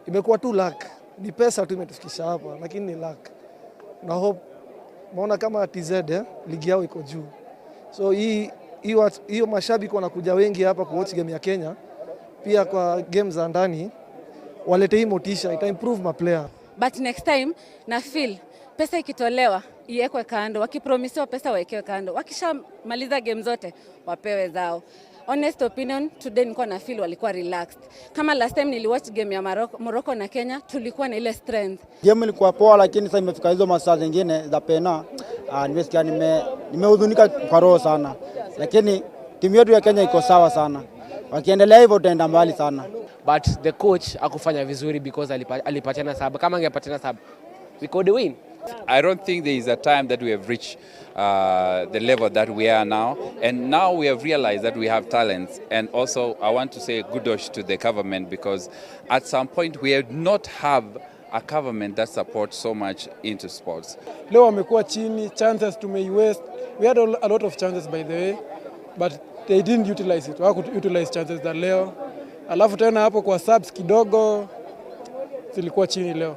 imekuwa tu luck. Ni pesa tu imetufikisha hapa, lakini ni luck. Na hope maona kama TZ ligi yao iko juu. So hiyo mashabiki wanakuja wengi hapa kuwatch game ya Kenya. Pia kwa games za ndani walete hii motisha, ita improve ma player. But next time na feel pesa ikitolewa iwekwe kando, wakipromisiwa pesa wawekewe kando. Wakishamaliza game zote wapewe zao. Honest opinion, today nilikuwa na feel walikuwa relaxed. Kama last time niliwatch game ya Morocco na Kenya, tulikuwa na ile strength. Game ilikuwa poa, lakini sasa imefika hizo masaa zingine za pena. Nimesikia nimehuzunika kwa roho sana. Lakini timu yetu ya Kenya iko sawa sana. Wakiendelea hivyo tutaenda mbali sana. But the coach hakufanya vizuri because alipatiana sub. Kama angepatiana sub, we could win. I don't think there is a time that we have reached the level that we are now. And now we have realized that we have talents. And also I want to say kudos to the government, because at some point we have not have a government that supports so much into sports. Leo wamekuwa chini, chances tumeiwaste. We had a lot of chances by the way, but they didn't utilize it. Hawakuutilize chances za leo. Alafu tena hapo kwa subs kidogo zilikuwa chini leo.